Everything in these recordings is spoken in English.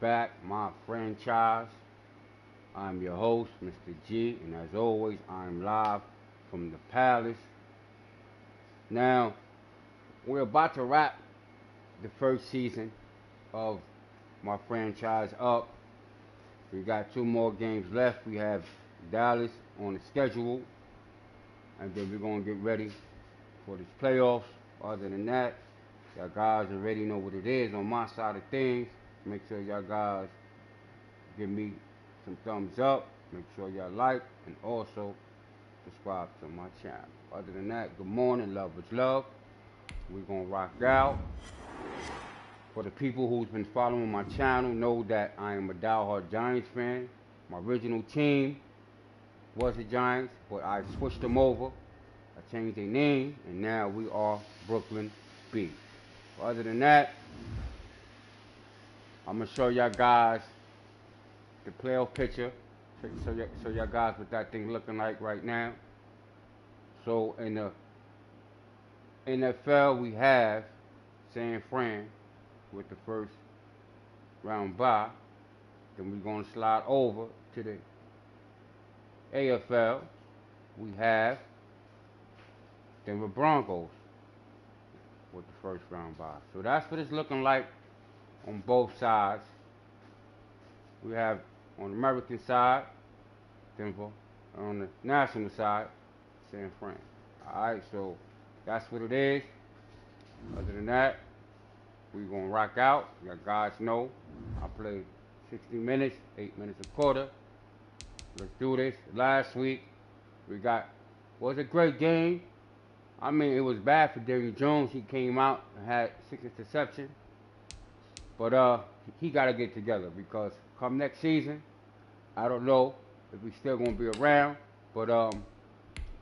back, my franchise. I'm your host, Mr. G, and as always, I'm live from the Palace. Now, we're about to wrap the first season of my franchise up. We got two more games left. We have Dallas on the schedule, and then we're going to get ready for this playoffs. Other than that, y'all guys already know what it is on my side of things. Make sure y'all guys give me some thumbs up. Make sure y'all like and also subscribe to my channel. Other than that, good morning, love is love. We're gonna rock out. For the people who's been following my channel, know that I am a diehard Giants fan. My original team was the Giants, but I switched them over. I changed their name, and now we are Brooklyn B. Other than that, I'm gonna show y'all guys the playoff picture. So y'all guys what that thing looking like right now. So in the NFL we have San Fran with the first round bye. Then we're gonna slide over to the AFL. We have Denver Broncos with the first round bye. So that's what it's looking like on both sides. We have on the American side, Denver. On the national side, San Fran. Alright, so that's what it is. Other than that, we're going to rock out. You guys know I played 60 minutes, 8 minutes a quarter. Let's do this. Last week, was a great game. I mean, it was bad for Daniel Jones. He came out and had 6 interceptions. But he got to get together because come next season, I don't know if he's still going to be around. But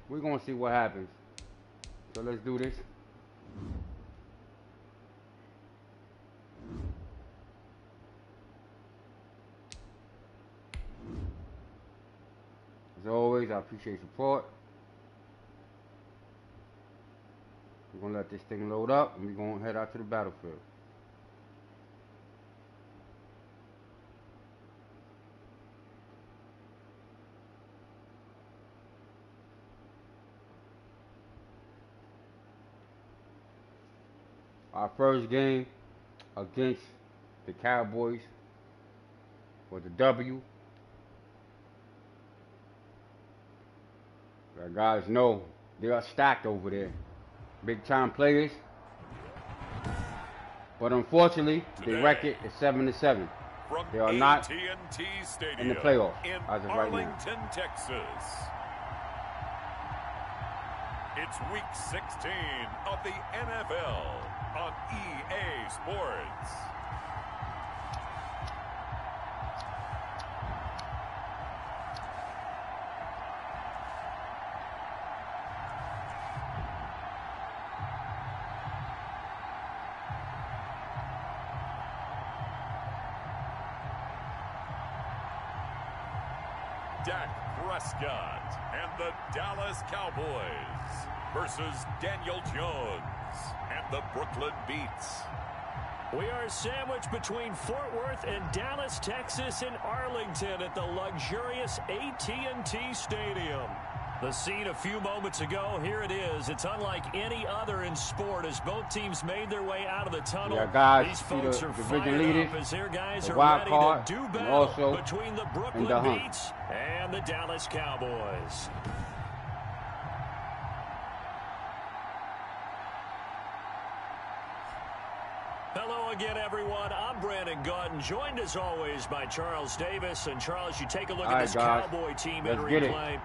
we're going to see what happens. So let's do this. As always, I appreciate support. We're going to let this thing load up and we're going to head out to the battlefield. Our first game against the Cowboys was a W. You guys know they are stacked over there. Big time players. But unfortunately, the record is 7-7. They are not in the playoffs as of right now. Arlington, Texas. It's week 16 of the NFL on EA Sports. Dak Prescott and the Dallas Cowboys versus Daniel Jones and the Brooklyn Beats. We are sandwiched between Fort Worth and Dallas, Texas, and Arlington at the luxurious AT&T Stadium. The scene a few moments ago, here it is. It's unlike any other in sport as both teams made their way out of the tunnel. Yeah, guys, these see folks the are division fired leaders, up as their guys the are wild ready card, to do and battle also between the Brooklyn in the hunt. Beats and the Dallas Cowboys. Hello again, everyone. I'm Brandon Gaudin, joined as always by Charles Davis. And Charles, you take a look at this Cowboy team entering play.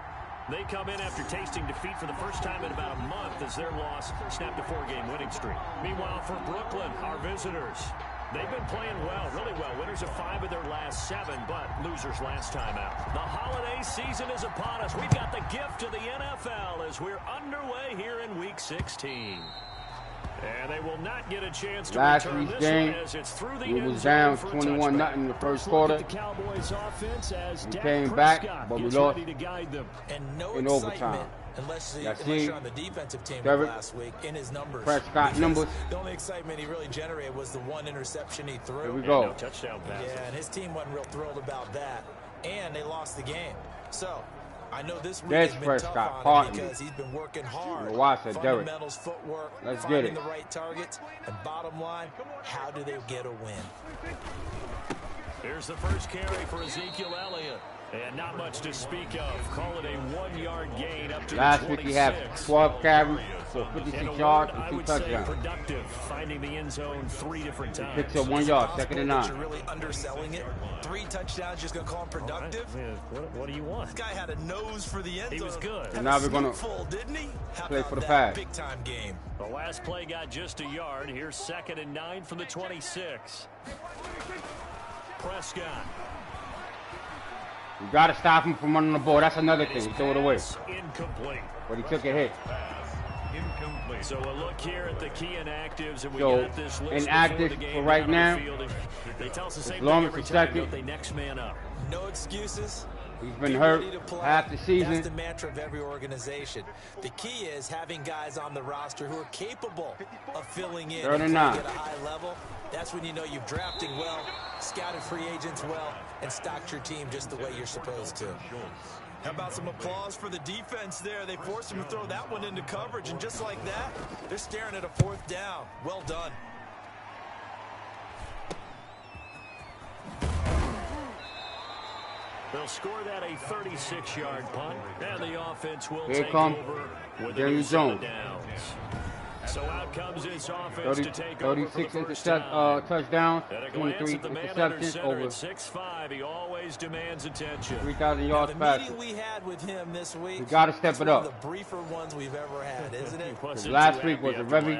They come in after tasting defeat for the first time in about a month as their loss snapped a 4-game winning streak. Meanwhile, for Brooklyn, our visitors, they've been playing well, really well. Winners of 5 of their last 7, but losers last time out. The holiday season is upon us. We've got the gift of the NFL as we're underway here in Week 16. And they will not get a chance to last return week's this game, one as it's through the we was down 21-0 in the first quarter. The Cowboys offense as We Dak came Prescott back, but we gets lost ready to guide them. And no in excitement overtime. unless you're on the defensive team last week, in his numbers. Prescott numbers. The only excitement he really generated was the one interception he threw. Here we go. No touchdown pass. Yeah, and his team wasn't real thrilled about that. And they lost the game. So, I know this week has been tough on him because he's been working hard. Fundamentals, footwork, finding the right targets. And bottom line, how do they get a win? Here's the first carry for Ezekiel Elliott. And not much to speak of. Call it a 1-yard gain up to last 26. week he had 12 carries for 56 yards and 2 touchdowns. Productive, finding the end zone 3 different times. Picks up 1 yard, 2nd and 9. You're really underselling it. 3 touchdowns, just going to call him productive? What do you want? This guy had a nose for the end zone. He was good. And now we're going to play for the pass. Big time game. The last play got just a yard. Here's 2nd and 9 from the 26. Prescott. You got to stop him from running the ball. That's another thing. He threw it away. Incomplete. But he took a hit. Incomplete. So a look here at the key inactives, and we so, got this list inactive for right now. They tell us the same as long thing as every it's time, second, they next man up. No excuses. He's been hurt half the season. That's the mantra of every organization. The key is having guys on the roster who are capable of filling in and at a high level. That's when you know you've drafted well, scouted free agents well, and stocked your team just the way you're supposed to. How about some applause for the defense there? They forced him to throw that one into coverage, and just like that, they're staring at a 4th down. Well done. They'll score that a 36-yard punt, and the offense will Here take come over with Daniel Jones. downs. So out comes this offense to take 36 touchdowns, 23 interceptions, over 6'5", he always demands attention. 3,000 yards passing. We had with him this week. We got to step it up. One of the briefer ones we've ever had, isn't it? Last week was a very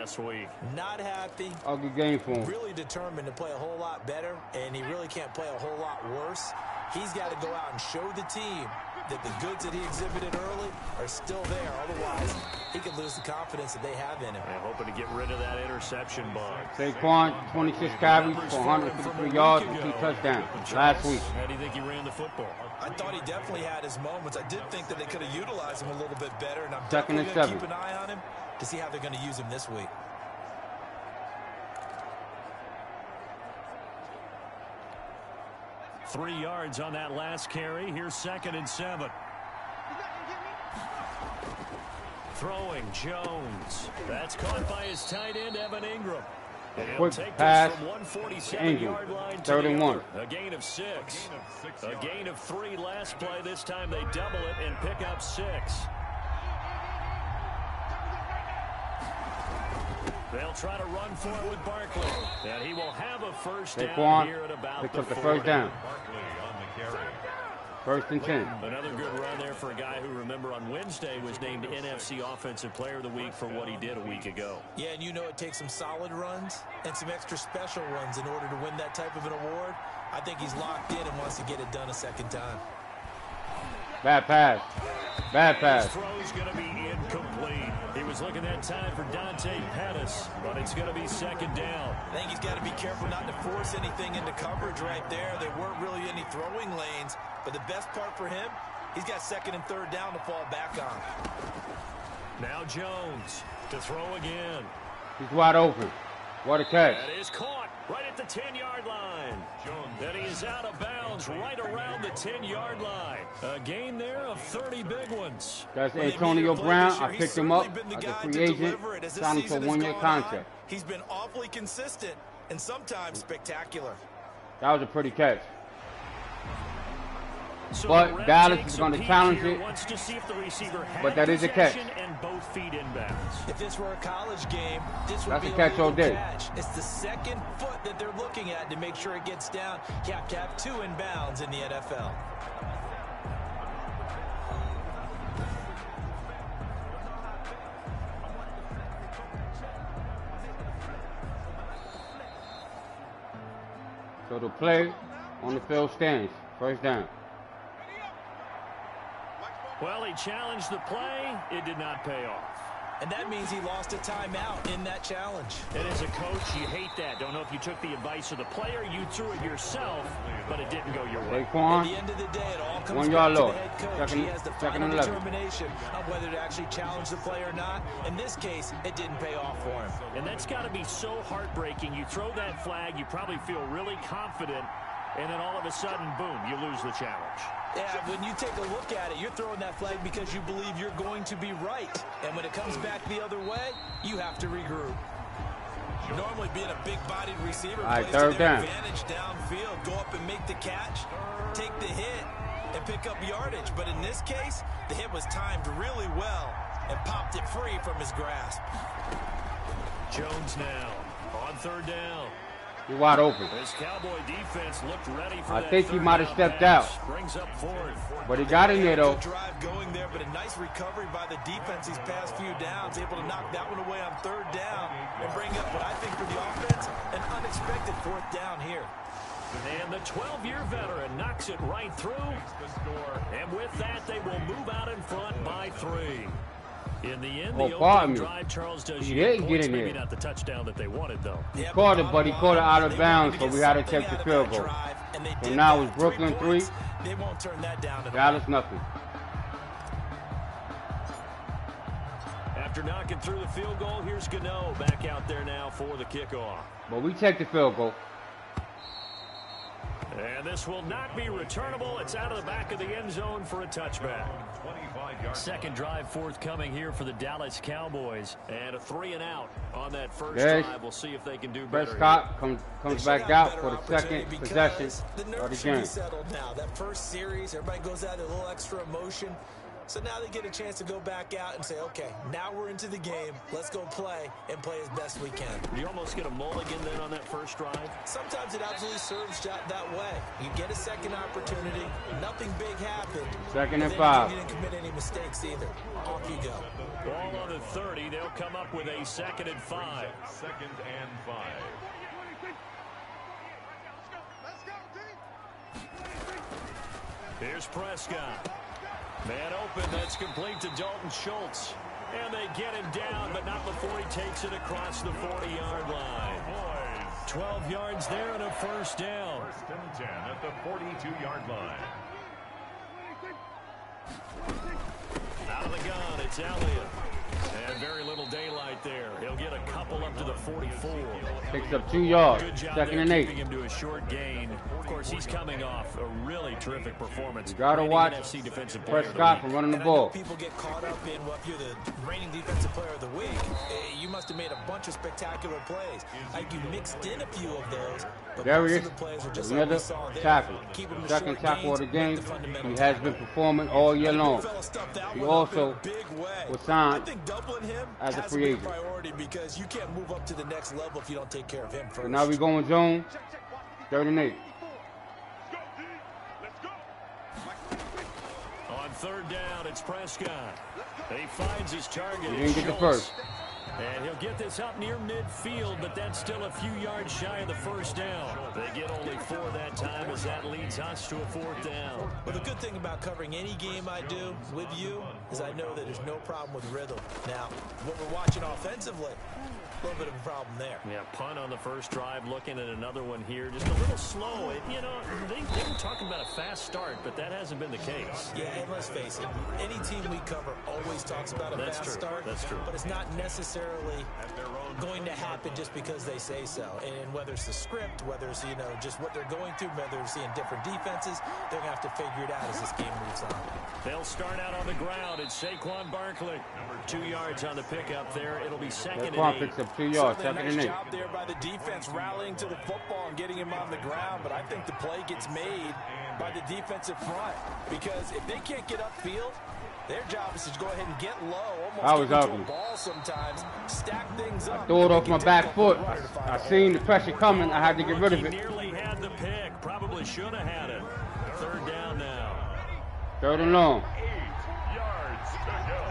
not happy, ugly game for him. Really determined to play a whole lot better, and he really can't play a whole lot worse. He's got to go out and show the team that the goods that he exhibited early are still there. Otherwise, he could lose the confidence that they have in him. They're hoping to get rid of that interception bug. Saquon, 26 carries for 153 yards and 2 touchdowns last week. How do you think he ran the football? I thought he definitely had his moments. I did think that they could have utilized him a little bit better, and I'm 2nd definitely and going 7. to keep an eye on him to see how they're going to use him this week. Three yards on that last carry. Here's 2nd and 7. Throwing Jones. That's caught by his tight end, Evan Ingram. Quick pass. 3rd and 1. A gain of 6. A gain of 3 last play. This time they double it and pick up 6. They'll try to run for it with Barkley. And he will have a first down here at about picks the up the 40. first down. 1st and 10. Another good run there for a guy who, remember, on Wednesday was named NFC Offensive Player of the Week for what he did a week ago. Yeah, and you know it takes some solid runs and some extra special runs in order to win that type of an award. I think he's locked in and wants to get it done a 2nd time. Bad pass. Bad pass. His throw's going to be incomplete. He was looking that time for Dante Pettis, but it's going to be 2nd down. I think he's got to be careful not to force anything into coverage right there. There weren't really any throwing lanes, but the best part for him, he's got 2nd and 3rd down to fall back on. Now Jones to throw again. He's wide open. What a catch. That is caught right at the 10-yard line. And he is out of bounds right around the 10-yard line. A gain there of 30 big ones. That's Antonio Brown. I picked him up as a free agent, signed him to a 1-year contract. He's been awfully consistent and sometimes spectacular. That was a pretty catch. So but Dallas is going to challenge it. But that is a catch. And both feet inbounds. If this were a college game, this would That's be a catch all day. Catch. It's the 2nd foot that they're looking at to make sure it gets down. You have to have 2 inbounds in the NFL. So the play on the field stands. 1st down. Well, he challenged the play. It did not pay off. And that means he lost a timeout in that challenge. And as a coach, you hate that. Don't know if you took the advice of the player, you threw it yourself, but it didn't go your way. At the end of the day, it all comes back to the head coach. He has the final determination of whether to actually challenge the play or not. In this case, it didn't pay off for him. And that's got to be so heartbreaking. You throw that flag, you probably feel really confident, and then all of a sudden, boom, you lose the challenge. Yeah, when you take a look at it, you're throwing that flag because you believe you're going to be right. And when it comes back the other way, you have to regroup. Normally being a big-bodied receiver plays to their advantage downfield. Go up and make the catch, take the hit, and pick up yardage. But in this case, the hit was timed really well and popped it free from his grasp. Jones now on third down. You're wide open. This Cowboy defense looked ready for I think he might have stepped out. Brings up fourth. But he got in there, though. Drive going there, but a nice recovery by the defense these past few downs. Able to knock that one away on third down and bring up what I think for the offense, an unexpected fourth down here. And the 12-year veteran knocks it right through. And with that, they will move out in front by 3. In the end, the opening drive, Charles does he didn't get in maybe there. Not the touchdown that they wanted, though. He caught it, but he caught it out of bounds, so we had to take the field goal. So now it's Brooklyn 3, they won't turn that down. Dallas nothing. After knocking through the field goal, here's Gano back out there now for the kickoff. But we take the field goal. And this will not be returnable. It's out of the back of the end zone for a touchback. Second drive forthcoming here for the Dallas Cowboys. And a 3 and out on that first drive. We'll see if they can do better. Prescott comes back out for the second possession of the game. Settled now. That first series, everybody goes out a little extra emotion. So now they get a chance to go back out and say, okay, now we're into the game. Let's go play and play as best we can. You almost get a mulligan then on that first drive? Sometimes it absolutely serves that way. You get a second opportunity. Nothing big happened. Second and 5. You didn't commit any mistakes either. Off you go. Ball on the 30. They'll come up with a 2nd and 5. 2nd and 5. Here's Prescott. Man open, that's complete to Dalton Schultz. And they get him down, but not before he takes it across the 40-yard line. 12 yards there and a first down. 1st and 10 at the 42-yard line. Out of the gun, it's Elliott. And very little daylight there. He'll get a couple up to the 44. Picks up 2 yards. Good job 2nd and 8. keeping him to a short gain. Of course, he's coming off a really terrific performance. You gotta watch Prescott from running the ball. People get caught up in what you're the reigning defensive player of the week. You must have made a bunch of spectacular plays. Like you mixed in a few of those. But there he is. The plays were just another tackle. Second tackle of the game. He has been performing all year long. He also was signed as a free agent. Priority because you can't move up to the next level if you don't take care of him first. So now we going zone. 3rd and 8. On 3rd down, it's Prescott. He finds his target. He didn't get the first. And he'll get this up near midfield, but that's still a few yards shy of the first down. They get only 4 that time as that leads us to a 4th down. Well, the good thing about covering any game I do with you is I know that there's no problem with rhythm. Now, what we're watching offensively, a little bit of a problem there. Yeah, punt on the first drive, looking at another one here. Just a little slow. You know, they were talking about a fast start, but that hasn't been the case. Yeah, and let's face it, any team we cover always talks about a fast start. That's true. But it's not necessarily going to happen just because they say so. And whether it's the script, whether it's, you know, just what they're going through, whether they're seeing different defenses, they're going to have to figure it out as this game moves on. They'll start out on the ground. It's Saquon Barkley. 2 yards on the pickup there. It'll be 2nd and 8. Picks up 2 yards. 2nd and 8. Nice job there by the defense rallying to the football and getting him on the ground. But I think the play gets made by the defensive front because if they can't get upfield, their job is to go ahead and get low, almost get into a ball sometimes, stack things up. I threw it off my back foot. I seen the pressure coming. I had to get rid of it. Nearly had the pick. Probably should have had it. 3rd down now. 3rd and long. 8 yards to go.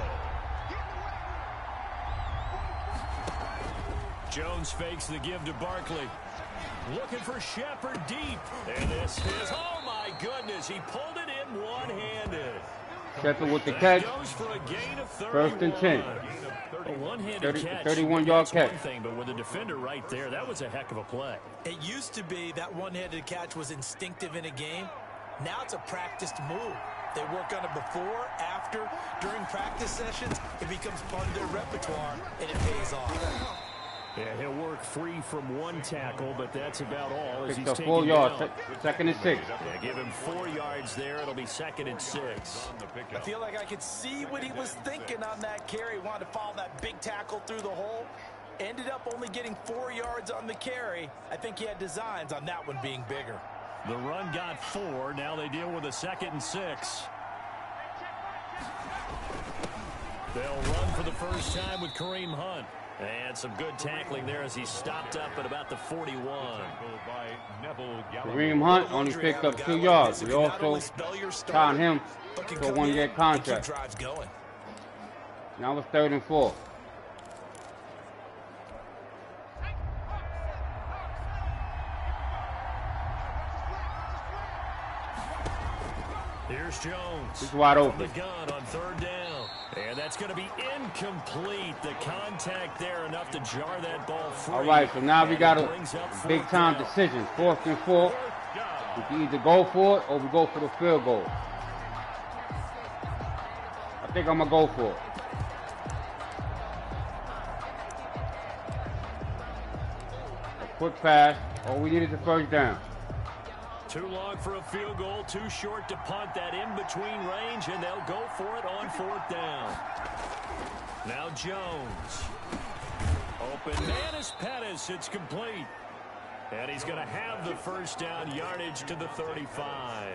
Jones fakes the give to Barkley. Looking for Shepard deep. And this is, oh my goodness, he pulled it in one-handed. Shepard with the catch. Goes for a gain of 1st and 10. A one-handed catch, 31-yard catch. One thing, but with a defender right there, that was a heck of a play. It used to be that one-handed catch was instinctive in a game. Now it's a practiced move. They work on it before, after, during practice sessions. It becomes part of their repertoire, and it pays off. Yeah, he'll work free from one tackle, but that's about all. As he's taking 4 yards, second and 6. Yeah, give him 4 yards there. It'll be 2nd and 6. I feel like I could see what he was thinking on that carry. He wanted to follow that big tackle through the hole. Ended up only getting 4 yards on the carry. I think he had designs on that one being bigger. The run got 4. Now they deal with a 2nd and 6. They'll run for the first time with Kareem Hunt. And some good tackling there as he stopped up at about the 41. Kareem Hunt only picked up 2 yards. We also signed him to a 1-year contract. Now it's 3rd and 4. Here's Jones. He's wide open. The gun on 3rd down. And that's going to be incomplete. The contact there enough to jar that ball free. All right, so now we got a big-time decision. 4th and 4. We can either go for it or we go for the field goal. I think I'm going to go for it. A quick pass. All we need is the 1st down. Too long for a field goal, too short to punt. That in-between range, and they'll go for it on 4th down. Now Jones. Open man is Pettis. It's complete. And he's going to have the 1st down yardage to the 35.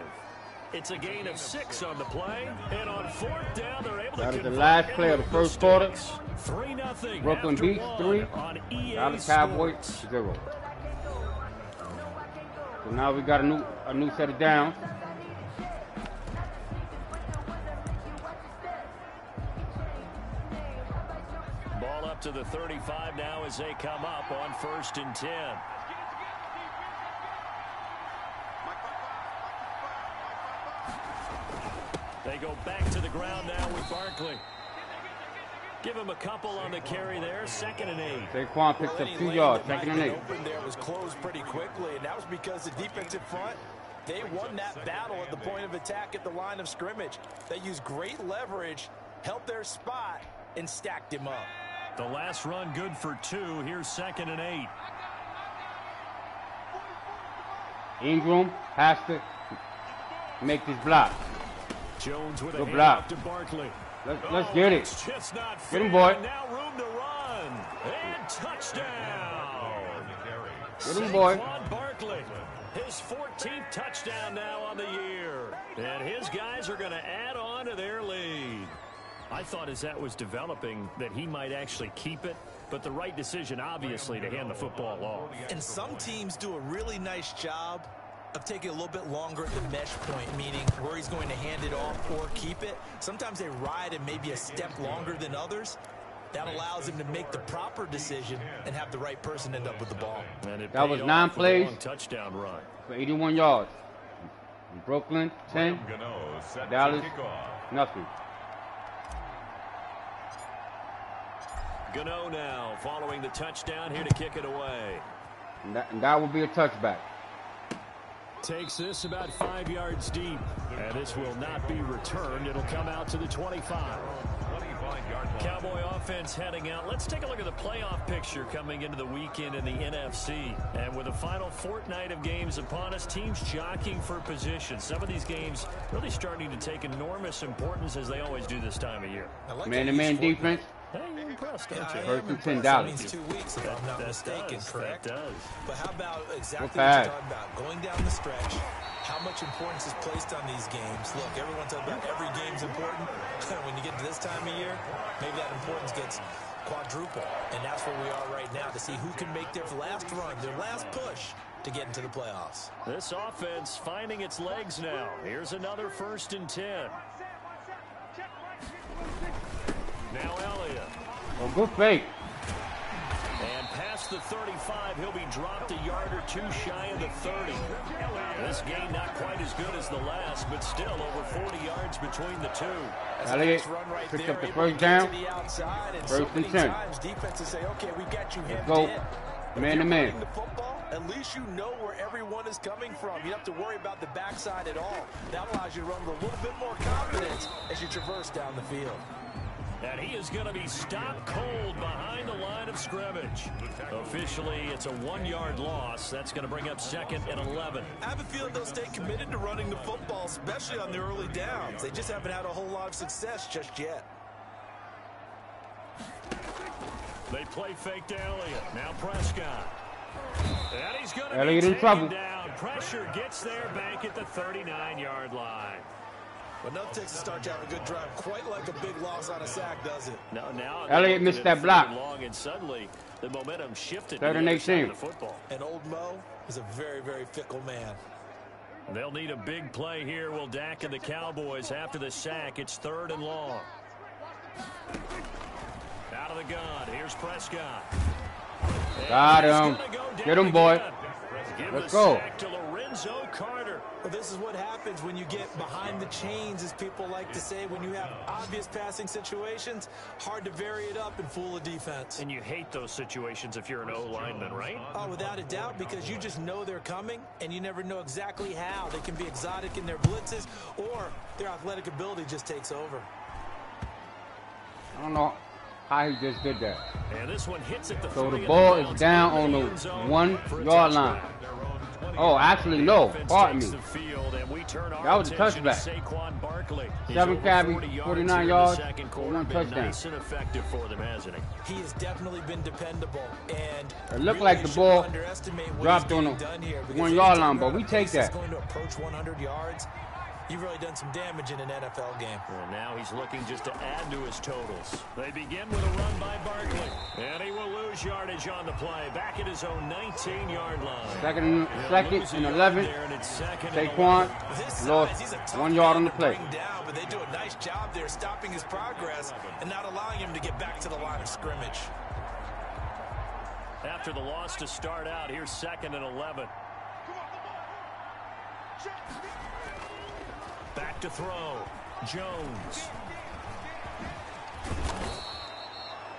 It's a gain of 6 on the play. And on 4th down, they're able to that is the last play of the first quarter. 3-0. Brooklyn beats 3. Dallas Cowboys 0. So now we got a new set of downs. Ball up to the 35 now as they come up on 1st and 10. They go back to the ground now with Barkley. Give him a couple on the carry there. 2nd and 8. Saquon picks up 2 yards. 2nd and 8. Open there was closed pretty quickly, and that was because the defensive front, they won that battle at the point of attack at the line of scrimmage. They used great leverage, held their spot, and stacked him up. The last run good for 2. Here's 2nd and 8. Ingram has to make this block. Jones with good a block to Barkley. Let's get it. Get him, boy. Now room to run. And touchdown. Get him, boy. Saquon Barkley. His 14th touchdown now on the year. And his guys are going to add on to their lead. I thought as that was developing that he might actually keep it, but the right decision, obviously, to hand the football off. And some teams do a really nice job of taking a little bit longer at the mesh point, meaning where he's going to hand it off or keep it. Sometimes they ride him maybe a step longer than others. That allows him to make the proper decision and have the right person end up with the ball. That was 9 plays touchdown run for 81 yards. Brooklyn 10, Dallas nothing. Gano now following the touchdown here to kick it away. And that will be a touchback. Takes this about 5 yards deep. And this will not be returned. It'll come out to the 25. Cowboy offense heading out. Let's take a look at the playoff picture coming into the weekend in the NFC. And with the final fortnight of games upon us, teams jockeying for position. Some of these games really starting to take enormous importance as they always do this time of year. Man-to-man defense. Hey, you're impressed, don't you? First and 10 That means 2 weeks, if I'm not mistaken, correct? That does. But how about exactly what you're talking about? Going down the stretch, how much importance is placed on these games? Look, everyone talks about every game's important. When you get to this time of year, maybe that importance gets quadruple. And that's where we are right now to see who can make their last run, their last push to get into the playoffs. This offense finding its legs now. Here's another 1st and 10. Now Elliott. Oh, good fake. And past the 35. He'll be dropped a yard or two shy of the 30. This game not quite as good as the last, but still over 40 yards between the two. Elliott picked up the first down. First and 10. Defenses say, okay, we got you hemmed in. Man to man. At least you know where everyone is coming from. You don't have to worry about the backside at all. That allows you to run with a little bit more confidence as you traverse down the field. And he is going to be stopped cold behind the line of scrimmage. Officially, it's a 1-yard loss. That's going to bring up 2nd and 11. I have a feeling they'll stay committed to running the football, especially on the early downs. They just haven't had a whole lot of success just yet. They play fake to Elliott. Now Prescott. And he's going to Elliott be in trouble. Down. Pressure gets there back at the 39-yard line. Enough takes to start to have a good drive. Quite like a big loss on a sack, does it? No, now Elliott missed that block. Long, and suddenly the momentum shifted 3rd and 18. And old Mo is a very, very fickle man. They'll need a big play here. Will Dak and the Cowboys after the sack. It's 3rd and long. Out of the gun. Here's Prescott. Got him. Get him, boy. Let's go. To Lorenzo Carter. Well, this is what happens when you get behind the chains, as people like to say. When you have obvious passing situations, hard to vary it up and fool a defense. And you hate those situations if you're an O-lineman, right? Oh, without a doubt, because you just know they're coming, and you never know exactly how. They can be exotic in their blitzes, or their athletic ability just takes over. I don't know how he just did that. And this one hits at the So the ball is down on the 1-yard line. Oh, actually, no. Pardon me. That was a touchback. 7 carries, 49 yards, for 1 touchdown. He has definitely been dependable. And it looked like the ball dropped on the 1-yard line, but we take that. Going to approach 100 yards. You've really done some damage in an NFL game. And now he's looking just to add to his totals. They begin with a run by Barkley. And he will lose yardage on the play. Back at his own 19-yard line. Second and 11. Saquon lost 1 yard on the play. Down, but they do a nice job there stopping his progress and not allowing him to get back to the line of scrimmage. After the loss to start out, here's 2nd and 11. Back to throw. Jones.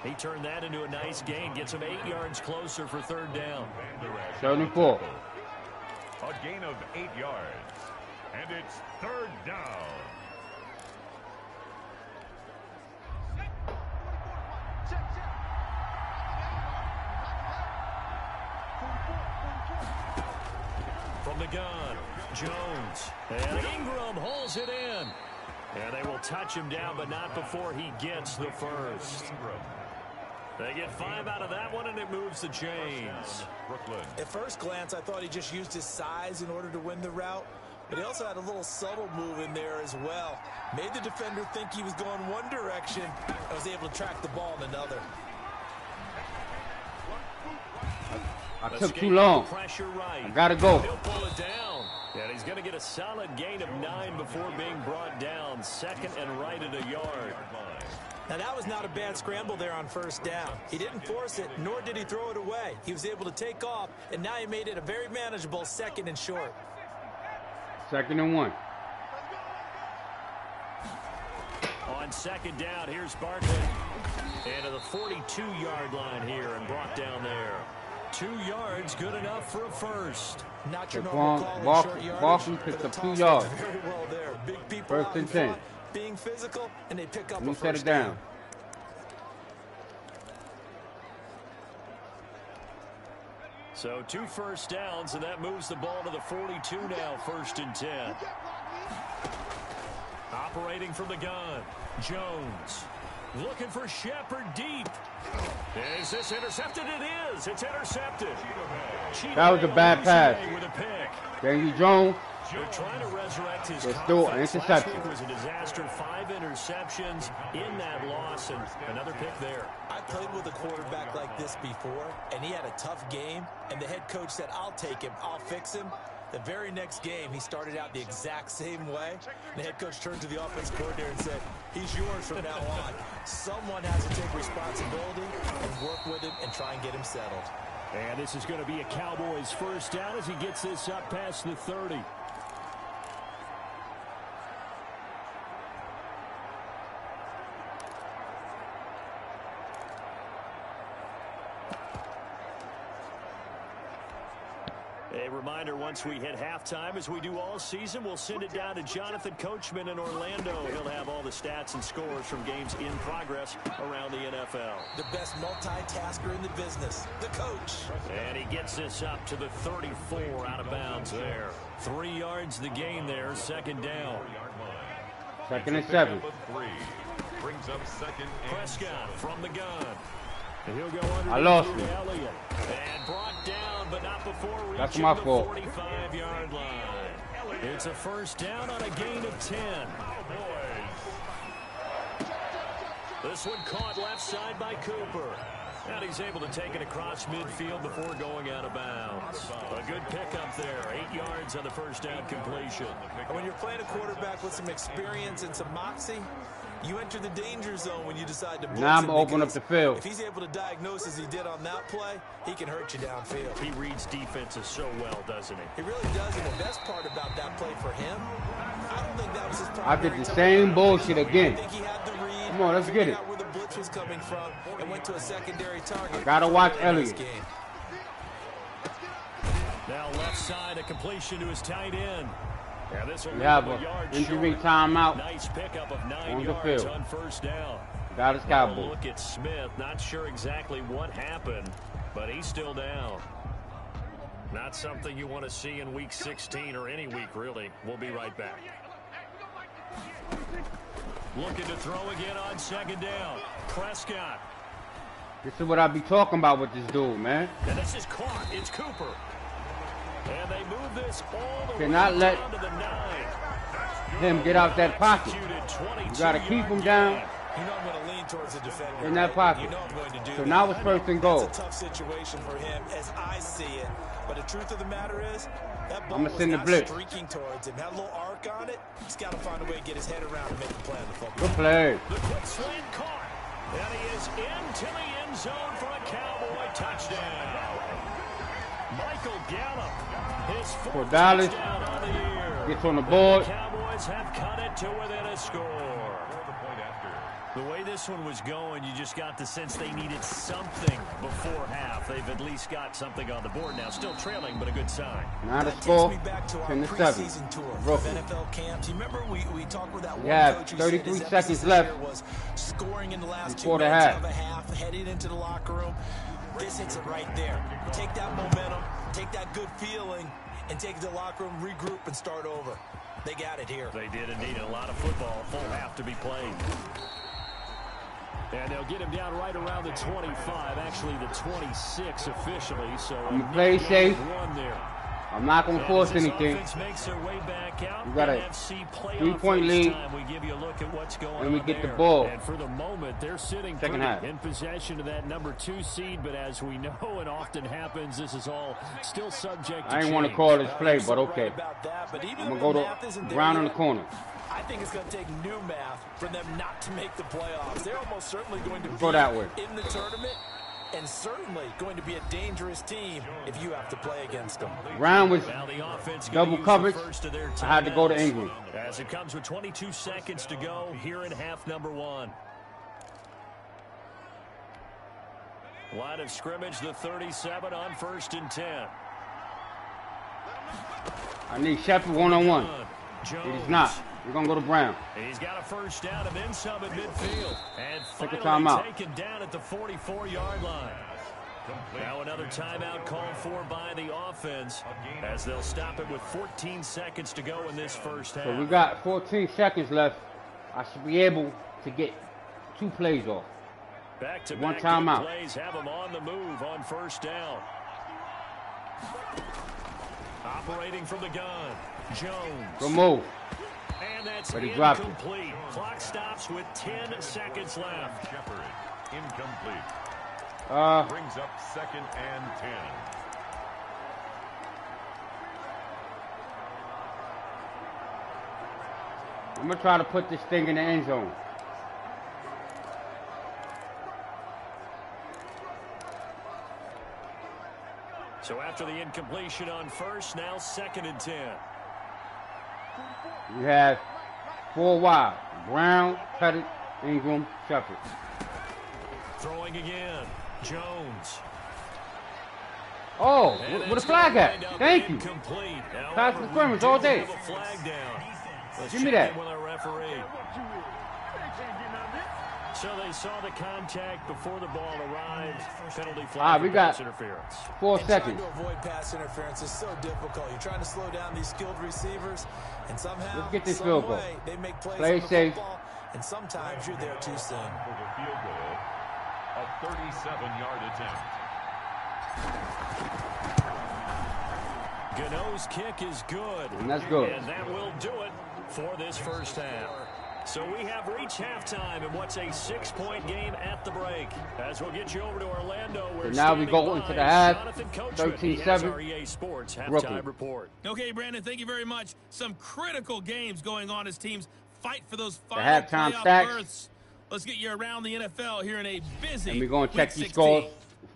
He turned that into a nice gain. Gets him 8 yards closer for 3rd down. 3rd and 4. A gain of 8 yards. And it's 3rd down. From the gun, Jones. And Ingram holds it in. And they will touch him down, but not before he gets the first. They get 5 out of that one, and it moves the chains. At first glance, I thought he just used his size in order to win the route. But he also had a little subtle move in there as well. Made the defender think he was going one direction and was able to track the ball in another. I took too long. I gotta go. He'll pull it down. And he's going to get a solid gain of 9 before being brought down. 2nd and right at a yard. Now that was not a bad scramble there on 1st down. He didn't force it, nor did he throw it away. He was able to take off, and now he made it a very manageable 2nd and short. 2nd and 1. On 2nd down, here's Barkley. And to the 42-yard line here and brought down there. 2 yards, good enough for a first. Not your normal call in short yardage. Boston picked up 2 yards. Very well there. Big people 1st and 10. Being physical, and they pick up Let me a set first it down. So 2 first downs, and that moves the ball to the 42 now, 1st and 10. Operating from the gun, Jones. Looking for Shepard deep. Is this intercepted? It is. It's intercepted. That was a bad pass. With a pick. Daniel Jones. They're trying to resurrect his There's still an confidence. interception. Last week was a disaster. 5 interceptions in that loss, and another pick there. I played with a quarterback like this before, and he had a tough game, and the head coach said, I'll take him, I'll fix him. The very next game, he started out the exact same way. The head coach turned to the offense coordinator and said, he's yours from now on. Someone has to take responsibility and work with him and try and get him settled. And this is going to be a Cowboys first down as he gets this up past the 30. A reminder, once we hit halftime, as we do all season, we'll send it down to Jonathan Coachman in Orlando. He'll have all the stats and scores from games in progress around the NFL. The best multitasker in the business, the coach. And he gets this up to the 34 out of bounds there. 3 yards the gain there, second down. Second and 7. Brings up second and Prescott from the gun. And he'll go I lost him. Elliott. And brought down, but not before reaching That's my fault. the 45-yard line. It's a first down on a gain of 10. This one caught left side by Cooper. And he's able to take it across midfield before going out of bounds. A good pickup there. 8 yards on the first down completion. And when you're playing a quarterback with some experience and some moxie, you enter the danger zone when you decide to blitz. Now I'm open up the field. If he's able to diagnose as he did on that play, he can hurt you downfield. He reads defenses so well, doesn't he? He really does, and the best part about that play for him, I don't think that was his I primary did the same bullshit again. I think he had the read. Come on, let's get it. Out where the blitz was coming from and went to a secondary target. Gotta watch Elliott. Now left side, a completion to his tight end. Yeah, this will have an injury timeout. Nice pickup of 9 on the yards field. on first down. Got his Cowboys. Look at Smith. Not sure exactly what happened, but he's still down. Not something you want to see in week 16 or any week, really. We'll be right back. Looking to throw again on second down. Prescott. This is what I be talking about with this dude, man. And this is caught. It's Cooper. And they move this all the Cannot way let down to the 9. him get out that pocket. You got to keep him down You know I'm going to lean towards the defender. in that pocket. You know I'm going to do So that. now it's first and goal. It's a tough situation for him as I see it. But the truth of the matter is, that ball I'ma was send the not blitz. streaking towards him. Had a little arc on it. He's got to find a way to get his head around and make the play on the football. Good play. The quick slant caught. And he is into the end zone for a Cowboy touchdown. Michael Gallup, his fourth Dallas touchdown on the year. gets on the board. The Cowboys have cut it to within a score. The way this one was going, you just got the sense they needed something before half. They've at least got something on the board now. Still trailing, but a good sign. Now the That score, takes me back to our 10-7. preseason tour of Brooklyn. NFL camps. You remember we talked with that one Yeah, coach who 33 said his seconds emphasis left here was scoring in the last 2 before the minutes half. of a half, heading into the locker room. This hits it right there. Take that momentum, take that good feeling, and take it to the locker room, regroup, and start over. They got it here. They did indeed. A lot of football, full half to be played. And they'll get him down right around the 25, actually the 26 officially. So You play safe. One there. I'm not going to force anything. Makes their way back out. You got a NFC 3-point lead. We give you a look at what's going And we on get the there. ball. And for the moment, they're sitting Second half. in possession of that number 2 seed. But as we know, and often happens, this is all still subject to I ain't change. want to call this play, but okay. Right about that, but even I'm going when to the go math isn't to there Brown in yet, the corner. I think it's going to take new math for them not to make the playoffs. They're almost certainly going to Go that way. be in the tournament and certainly going to be a dangerous team if you have to play against them. Brown was Now the offense double gonna use coverage. the first of their I had to go to timeouts. England. As it comes with 22 seconds to go here in half number 1. Line of scrimmage, the 37 on 1st and 10. I need Shepard one-on-one. Jones. It is not. We're going to go to Brown. He's got a first down and then some at midfield. And Take a finally timeout. taken down at the 44-yard line. Now another timeout called for by the offense as they'll stop it with 14 seconds to go in this first half. So we got 14 seconds left. I should be able to get 2 plays off. Back-to-back One timeout. plays have him on the move on first down. Operating from the gun, Jones. Good move. And that's But he dropped it. incomplete. Clock stops with 10 seconds left. Shepard, incomplete. Brings up 2nd and 10. I'm going to try to put this thing in the end zone. So after the incompletion on first, now 2nd and 10. You have 4 wide. Brown, Pettit, Ingram, Shepard. Throwing again. Jones. Oh, what a flag at? Thank you. Pass the scrimmage all day. Give me that. So they saw the contact before the ball arrived. Penalty flag we got interference. 4 seconds. Trying to avoid pass interference is so difficult. You're trying to slow down these skilled receivers, and somehow, let's get this field goal. They make plays Play on the safe. football, and sometimes you're there too soon. For the field goal, a 37-yard attempt. Gano's kick is good. And that's good. And that will do it for this first half. So we have reached halftime in what's a 6-point game at the break. As we'll get you over to Orlando. So now we go into the half. 13-7. REA Sports Brooklyn. halftime report. Okay, Brandon, thank you very much. Some critical games going on as teams fight for those The final halftime playoff stacks. berths. Let's get you around the NFL here in a busy And we're going to check Week these 16. scores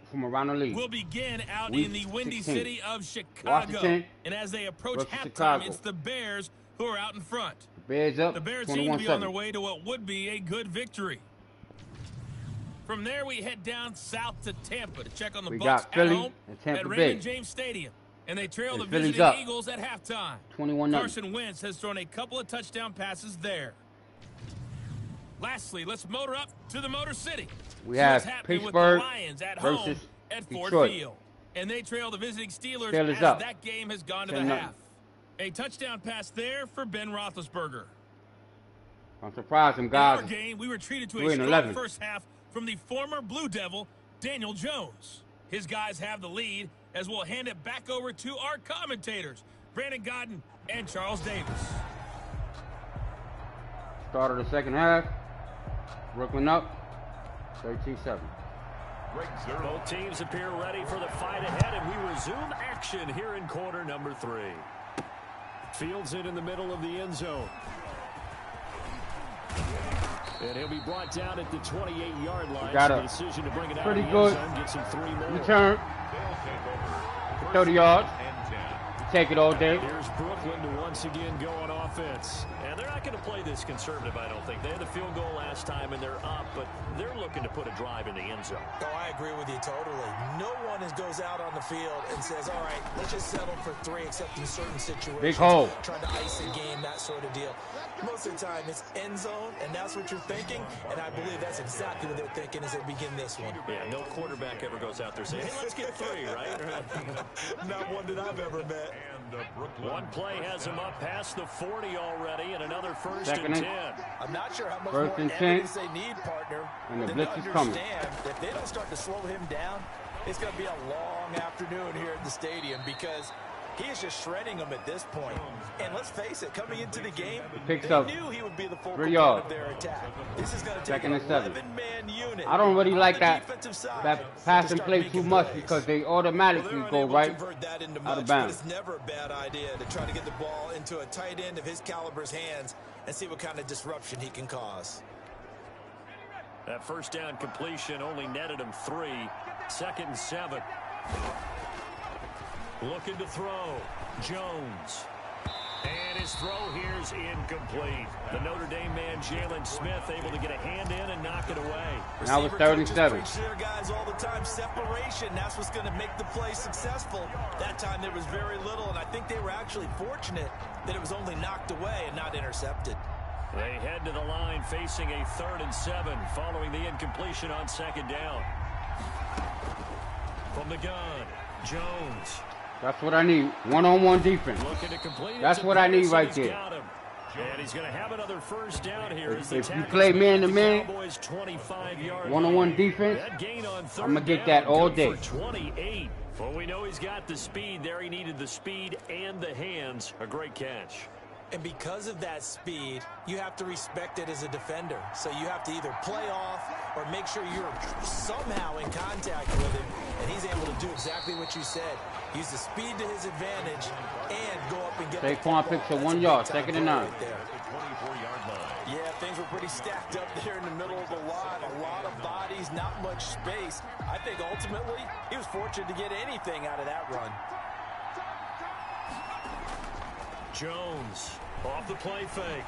from around the league. We'll begin out Week in the windy 16. city of Chicago. Washington And as they approach versus halftime, Chicago. it's the Bears who are out in front. Bears up, The Bears seem to be on their 21-7. way to what would be a good victory. From there, we head down south to Tampa to check on the We Bucs got Philly at home and Tampa at Bay. Raymond James Stadium. And they trail And the Philly's visiting up. Eagles at halftime. 21-0. Carson Wentz has thrown a couple of touchdown passes there. Lastly, let's motor up to the Motor City. We See have what's happening with Pittsburgh the Lions at home versus at Ford Detroit. Field. And they trail the visiting Steelers Steelers as up. that game has gone to the 10-0. half. A touchdown pass there for Ben Roethlisberger. I'm surprised them In our guys. game, we were treated to a 3-11. strong first half from the former Blue Devil, Daniel Jones. His guys have the lead as we'll hand it back over to our commentators, Brandon Gaudin and Charles Davis. Start of the second half. Brooklyn up, 13-7. Both teams appear ready for the fight ahead, and we resume action here in quarter number 3. Fields it in the middle of the end zone. And he'll be brought down at the 28-yard line. Got so a the decision to bring it out pretty of the good end zone, gets him 3 more. Return, They'll take over 30 yards. and 10. Take it all day. Here's Brooklyn to once again go on offense. And they're not going to play this conservative, I don't think. They had the field goal last time, and they're up, but they're looking to put a drive in the end zone. Oh, I agree with you totally. No one goes out on the field and says, all right, let's just settle for 3, except in certain situations. Big hole. Trying to ice a game, that sort of deal. Most of the time, it's end zone, and that's what you're thinking, and I believe that's exactly what they're thinking as they begin this one. Yeah, no quarterback ever goes out there saying, hey, let's get 3, right? Not one that I've ever met. And Brooklyn. One play has him up past the 40 already, and another first Second and and- 10. I'm not sure how much First more and 10. evidence they need, partner, And the than blitz to is coming. understand that if they don't start to slow him down, it's going to be a long afternoon here at the stadium because he is just shredding them at this point. And let's face it, coming into the game, Picks they up knew he would be the full 3 component yards. of their attack. This is going to take Second an and 7. 11-man unit. I don't really on like the that defensive side that pass to and start play making too much plays. because they Well, automatically they're go unable right to convert that into out much, of but bounds. it's never a bad idea to try to get the ball into a tight end of his caliber's hands and see what kind of disruption he can cause. That first down completion only netted him 3. 2nd and 7. Looking to throw. Jones. And his throw here's incomplete. The Notre Dame man, Jalen Smith, able to get a hand in and knock it away. Now it's Receiver 3rd and coaches 7. preach to their guys all the time. Separation, that's what's going to make the play successful. That time there was very little, and I think they were actually fortunate that it was only knocked away and not intercepted. They head to the line facing a 3rd and 7 following the incompletion on 2nd down. From the gun, Jones. That's what I need. One-on-one defense. Looking to complete. That's It's what I need Davis, right and he's there. got him. And he's going to have another first down here. If as the you tackle play is made at the man-to-man, Cowboys' 25-yard one-on-one line. defense, That gain on 3rd I'ma get down, that all good day. For 28. Well, we know he's got the speed there. He needed the speed and the hands. A great catch. And because of that speed, you have to respect it as a defender. So you have to either play off or make sure you're somehow in contact with him. And and he's able to do exactly what you said. Use the speed to his advantage and go up and get Saquon picks a 1 yard, 2nd and 9. Right there. Yeah, things were pretty stacked up there in the middle of the line. A lot of bodies, not much space. I think ultimately he was fortunate to get anything out of that run. Jones off the play fake.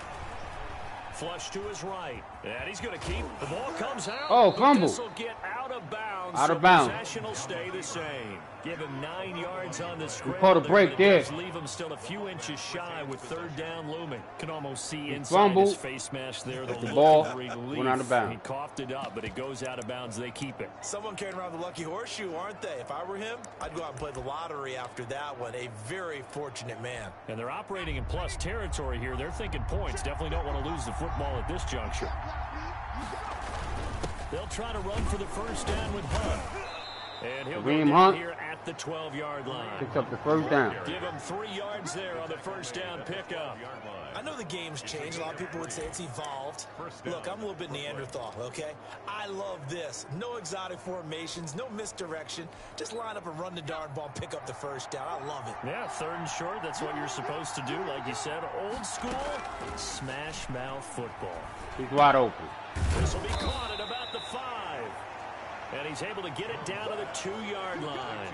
Flush to his right. And he's going to keep. The ball comes out. Oh, fumble. This will get out of bounds. Out of bounds. Possession will stay the same. Give him 9 yards on the script. Caught a break there. Leave him still a few inches shy with 3rd down looming. Can almost see inside his face mask there. The ball went out of bounds. He coughed it up, but it goes out of bounds. They keep it. Someone carrying around the lucky horseshoe, aren't they? If I were him, I'd go out and play the lottery after that one. A very fortunate man. And they're operating in plus territory here. They're thinking points. Definitely don't want to lose the football at this juncture. They'll try to run for the 1st down with Hunt. And he'll go down here at the 12-yard line. Picks up the 1st down. Give him 3 yards there on the 1st down pickup. I know the game's changed. A lot of people would say it's evolved. Look, I'm a little bit Neanderthal, okay? I love this. No exotic formations, no misdirection. Just line up and run the darn ball, pick up the 1st down. I love it. Yeah, 3rd and short. That's what you're supposed to do. Like you said, old school smash mouth football. He's wide open. This will be caught at about the 5. And he's able to get it down to the 2-yard line.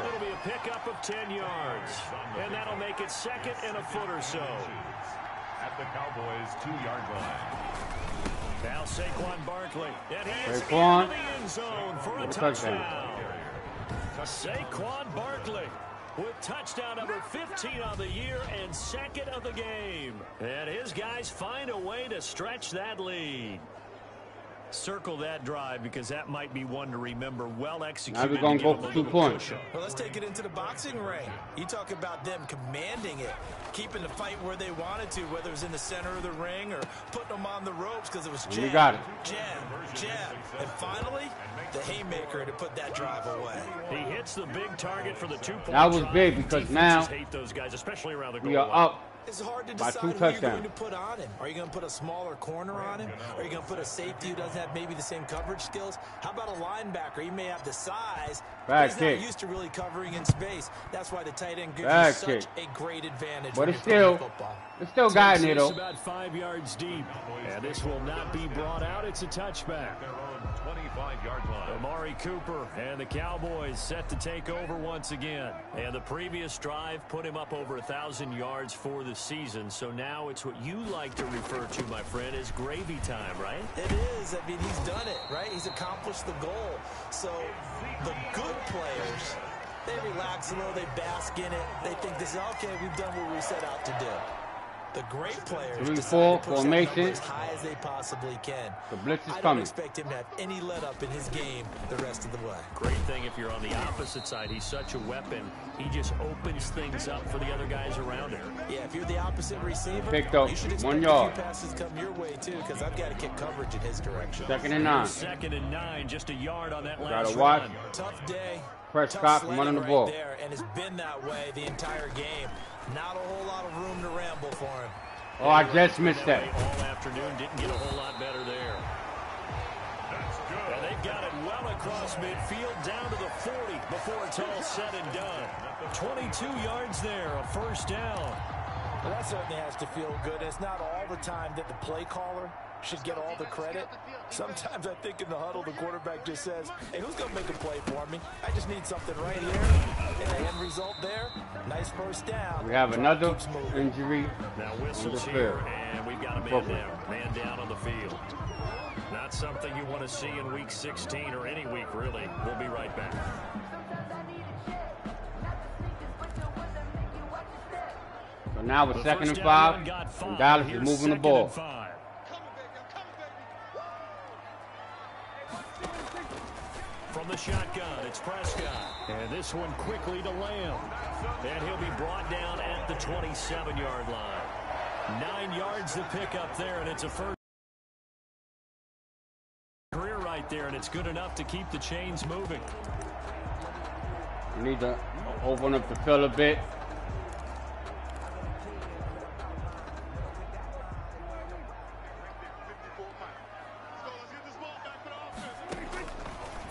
It'll be a pickup of 10 yards. And that'll make it 2nd and a foot or so. At the Cowboys' 2-yard line. Now Saquon Barkley. And he is in Saquon. the end zone for a touchdown. Saquon Barkley with touchdown number 15 on the year and 2nd of the game. And his guys find a way to stretch that lead. Circle that drive because that might be one to remember. Well executed. Now we're going to go for 2 points. Well, let's take it into the boxing ring. You talk about them commanding it, keeping the fight where they wanted to, whether it was in the center of the ring or putting them on the ropes because it was jab, you got it. jab. And finally, the haymaker to put that drive away. He hits the big target for the 2-point That was drive. big because Defenses now hate those guys, especially around the goal we are line. up. It's hard to by decide 2 who you're touchdowns. going to put on him. Are you going to put a smaller corner on him? Are you going to put a safety who doesn't have maybe the same coverage skills? How about a linebacker? He may have the size, but he's not used to really covering in space. That's why the tight end gives you such a great advantage. But it's still guiding it, though. About 5 yards deep. And this will not be brought out. It's a touchback. 25-yard line. Amari Cooper and the Cowboys set to take over once again. And the previous drive put him up over 1,000 yards for the season. So now it's what you like to refer to, my friend, as gravy time, right? It is. I mean, he's done it, right? He's accomplished the goal. So the good players, they relax a little, they bask in it. They think this is, okay, we've done what we set out to do. The great players 3-4 formation as high as they possibly can. The blitz is I don't coming. expect him to have any let up in his game the rest of the way. Great thing if you're on the opposite side. He's such a weapon. He just opens things up for the other guys around him. Yeah, if you're the opposite receiver, picked up you should expect 1 yard. a few passes come your way too, because I've got to kick coverage in his direction. 2nd and 9. 2nd and 9, just a yard on that last Gotta watch. run. Tough day. Prescott running the ball. Right there, and it's been that way the entire game. Not a whole lot of room to ramble for him. Oh, I just missed that. All afternoon, didn't get a whole lot better there. That's good. And they've got it well across midfield down to the 40 before it's all said and done. 22 yards there, a 1st down. Well, that certainly has to feel good. It's not all the time that the play caller should get all the credit. Sometimes I think in the huddle, the quarterback just says, hey, who's going to make a play for me? I just need something right here. And the end result there, nice 1st down. We have another injury. Now whistles here, and we've got a man down. Man down on the field. Not something you want to see in Week 16 or any week, really. We'll be right back. So now it's 2nd and 5, and Dallas is moving the ball. From the shotgun, it's Prescott. And this one quickly to Lamb. And he'll be brought down at the 27-yard line. 9 yards to pick up there, and it's a 1st career right there, and it's good enough to keep the chains moving. We need to open up the field a bit.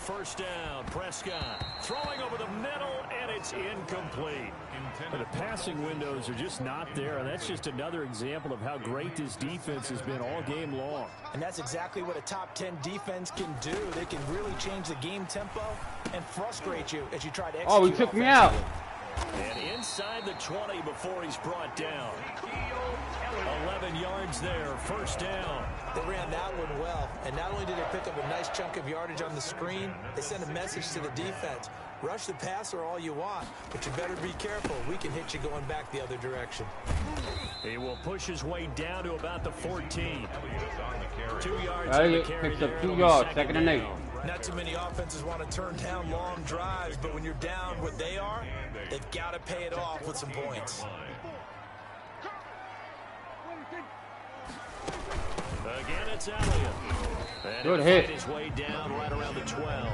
first down. Prescott throwing over the middle, and it's incomplete. The passing windows are just not there, and that's just another example of how great this defense has been all game long. And that's exactly what a top 10 defense can do. They can really change the game tempo and frustrate you as you try to execute. Oh, he took me out. And inside the 20 before he's brought down. 11 yards there, first down. They ran that one well, and not only did they pick up a nice chunk of yardage on the screen, they sent a message to the defense. Rush the passer all you want, but you better be careful. We can hit you going back the other direction. He will push his way down to about the 14. 2 yards. Picks up 2 yards, second and 8. Not too many offenses want to turn down long drives, but when you're down what they are, they've got to pay it off with some points. Again, it's Elliott. Good hit. His way down right around the 12.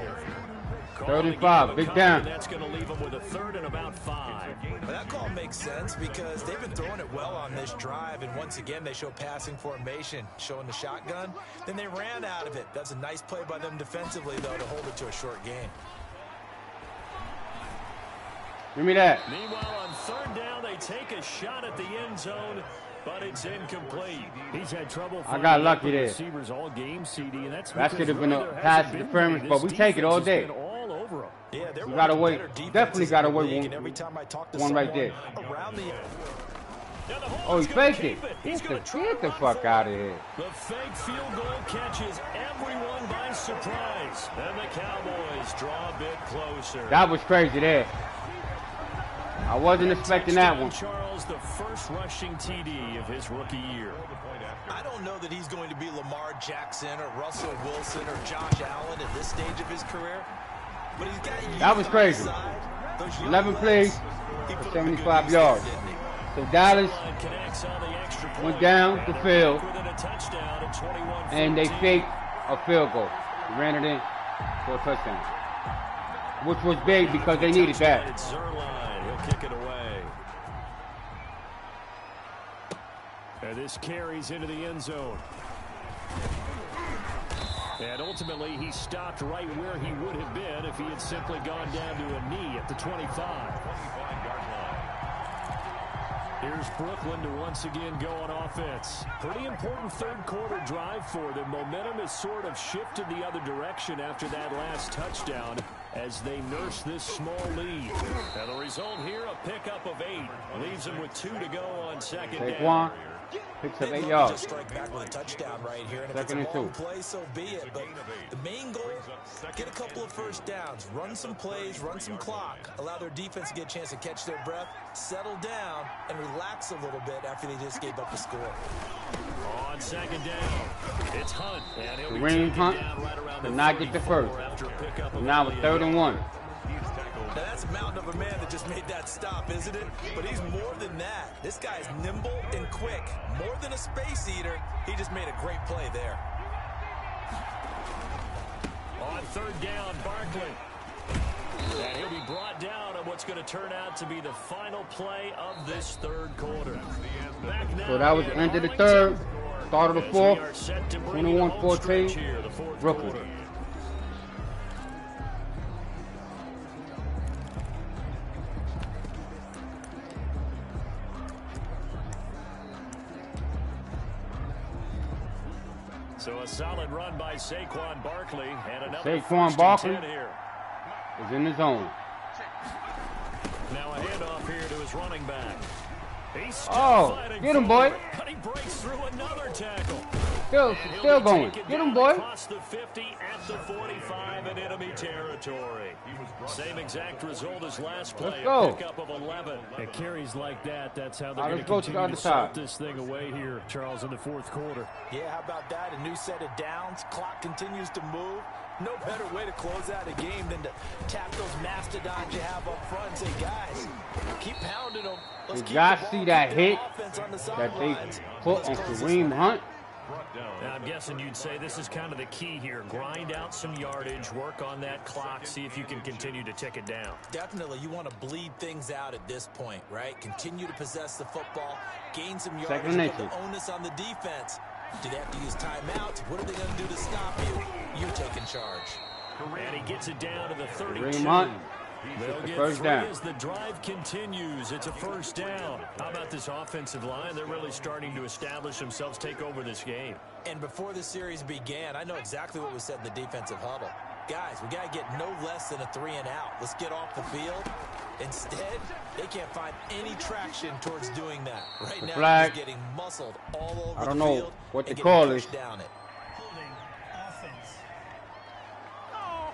35, big down. That's going to leave him with a third and about 5. Well, that call makes sense because they've been throwing it well on this drive, and once again they show passing formation, showing the shotgun. Then they ran out of it. That's a nice play by them defensively, though, to hold it to a short gain. Give me that. Meanwhile, on third down, they take a shot at the end zone, but it's incomplete. He's had trouble. I got lucky there. Receivers all game, CD, and that's that should have been a pass interference, but we take it all day. Yeah, we gotta wait. Definitely gotta wait one right there. Oh, he faked it. Get the fuck out of here. The fake field goal catches everyone by surprise. And the Cowboys draw a bit closer. That was crazy there. I wasn't expecting that one. Charles, the first rushing TD of his rookie year. I don't know that he's going to be Lamar Jackson or Russell Wilson or Josh Allen at this stage of his career. But he's got that was crazy. 11 plays for 75 yards. So Dallas went down the field, and they faked a field goal. They ran it in for a touchdown, which was big because they needed that. It's Zerline. He'll kick it away. And this carries into the end zone. And ultimately, he stopped right where he would have been if he had simply gone down to a knee at the 25. Here's Brooklyn to once again go on offense. Pretty important third quarter drive for them. Momentum has sort of shifted the other direction after that last touchdown as they nurse this small lead. And the result here, a pickup of 8. Leaves them with 2 to go on second down. Picks up 8 yards. Just strike back with a touchdown right here. And if it's a long play, so be it. But the main goal, get a couple of first downs, run some plays, run some clock, allow their defense to get a chance to catch their breath, settle down, and relax a little bit after they just gave up a score. On second down, it's Hunt. And he'll Kareem Hunt did not get the first. Now it's 3rd and 1. Now that's a mountain of a man that just made that stop, isn't it? But he's more than that. This guy is nimble and quick. More than a space eater, he just made a great play there. On third down, Barkley. And he'll be brought down on what's going to turn out to be the final play of this third quarter. So that was the end of the third, start of the fourth, 21-14, Brooklyn. So a solid run by Saquon Barkley and another Saquon Barkley is in the zone. Now a handoff here to his running back. He's still get him, boy. But he breaks through another tackle. Still going. Get him, boy. Across the 50 at the 45 in enemy territory. Same exact result as last play. Let's go. A pickup of 11. It carries like that. That's how they're going to continue to salt this thing away here, Charles, in the fourth quarter. Yeah, how about that? A new set of downs. Clock continues to move. No better way to close out a game than to tap those mastodons you have up front and say, guys, keep pounding them. Let's keep see that hit that they put on Kareem Hunt? Now, I'm guessing you'd say this is kind of the key here. Grind out some yardage, work on that clock, see if you can continue to tick it down. Definitely. You want to bleed things out at this point, right? Continue to possess the football, gain some yardage, and put the onus on the defense. Do they have to use timeouts? What are they going to do to stop you? You're taking charge. And he gets it down to the 32. Kareem Hunt. They'll get first down. as the drive continues. It's a first down. How about this offensive line? They're really starting to establish themselves, take over this game. And before the series began, I know exactly what was said in the defensive huddle. Guys, we got to get no less than a 3-and-out. Let's get off the field. Instead, they can't find any traction towards doing that. Right now, flag. he's getting muscled all over I don't the know field what and they call getting pushed it. down it.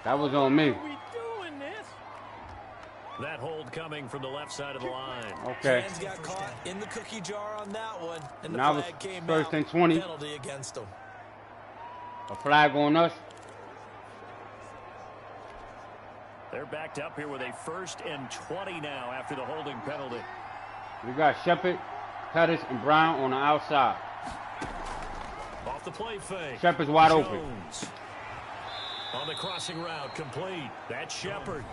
That was on me. That hold coming from the left side of the line. Okay. Hands got caught in the cookie jar on that one, and the Now flag it's came first out. and 20. Penalty against them. A flag on us. They're backed up here with a 1st and 20 now after the holding penalty. We got Shepard, Pettis, and Brown on the outside. Off the play fake. Shepard's wide Jones. open. On the crossing route, complete. That's Shepard.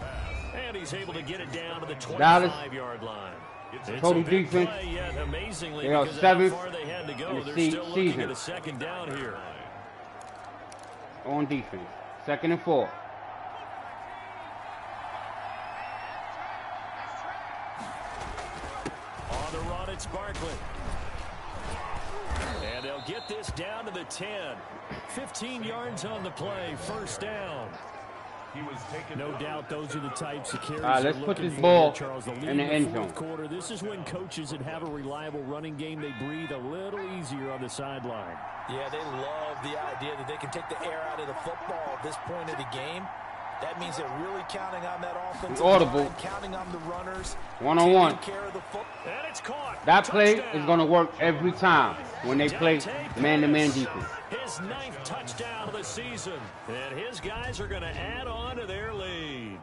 And he's able to get it down to the 25-yard line. It's total a big defense. play, yet amazingly, They are because of seventh how far they had to go, in the they're still looking season. at a second down here. On defense. 2nd and 4. On the run, it's Barkley. And they'll get this down to the 10. 15 yards on the play, first down. No doubt those are the types of carries. All right, let's they're put looking this for, ball Charles. The lead in the end fourth zone. quarter. This is when coaches that have a reliable running game, they breathe a little easier on the sideline. Yeah, they love the idea that they can take the air out of the football at this point of the game. That means they're really counting on that offensive audible. line, counting on the runners. One-on-one. Taking care of the football. And it's caught. That play Touchdown. is going to work every time when they play man-to-man defense. His 9th touchdown of the season. And his guys are going to add on to their lead.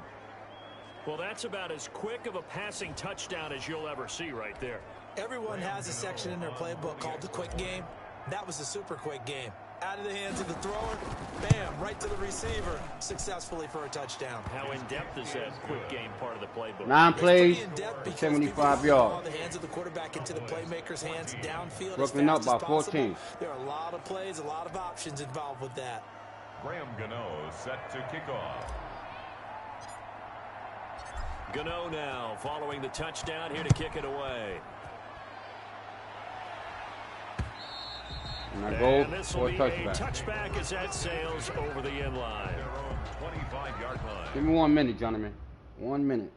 Well, that's about as quick of a passing touchdown as you'll ever see right there. Everyone has a section in their playbook called the quick game. That was a super quick game. Out of the hands of the thrower, bam, right to the receiver, successfully for a touchdown. How in-depth is that quick game part of the playbook? 9 plays, It's pretty in-depth because 75 people yards. follow the hands of the quarterback into the playmaker's hands downfield Brooklyn as up fast by as possible. 14. There are a lot of plays, a lot of options involved with that. Graham Gano set to kick off. Gano now following the touchdown here to kick it away. And I go And this for will a be a touchback. touchback as that sails over the end line. Their own 25-yard line. Give me 1 minute, gentlemen. 1 minute.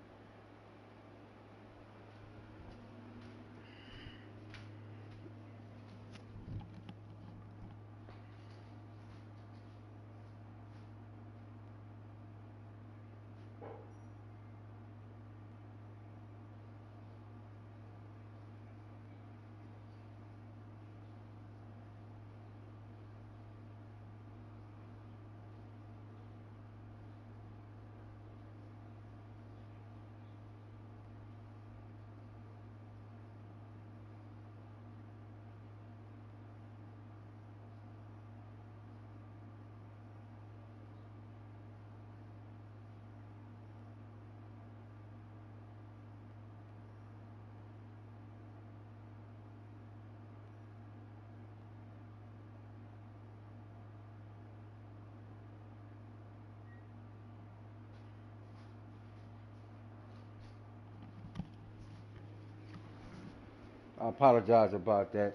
I apologize about that.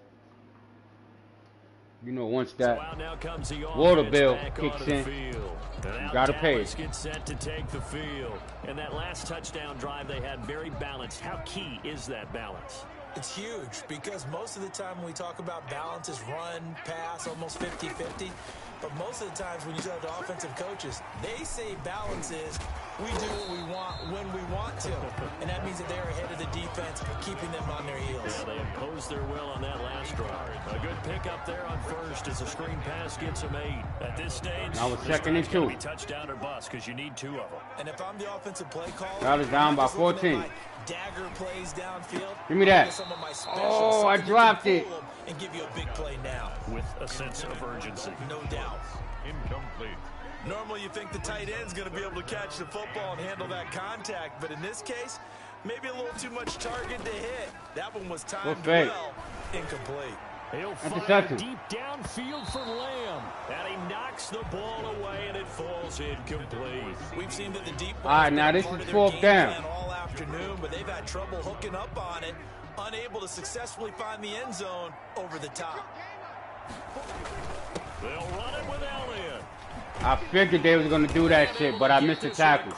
You know, once that So out now comes the water offense bill back kicks onto the in, field. And you out gotta pay Dallas it. gets set to take the field. And that last touchdown drive they had very balanced. How key is that balance? It's huge because most of the time when we talk about balance is run, pass, almost 50-50. But most of the times when you talk to offensive coaches, they say balance is we do what we want when we want to. And that means that they're ahead of the defense, keeping them on their heels. Yeah, they imposed their will on that last drive. A good pickup there on first as a screen pass gets them 8. At this stage, Now it's this 2nd and drive's gotta 2. be touchdown or bust because you need 2 of them. And if I'm the offensive play caller, That is down by I'm just looking 14. at my dagger plays downfield. Give me that. Get some of my specials, Oh, I something that dropped can it. pull them and give you a big play now. With a sense of urgency. No doubt. Incomplete. Normally you think the tight end's going to be able to catch the football and handle that contact, but in this case, maybe a little too much target to hit. That one was timed fake. well. Incomplete. He'll fire deep downfield for Lamb. And he knocks the ball away, and it falls incomplete. We've seen that the deep ball. All right, now this is 4th down. All afternoon, but they've had trouble hooking up on it. Unable to successfully find the end zone over the top. They'll run it with Elliott. I figured they was going to do that shit, but I missed the tackle.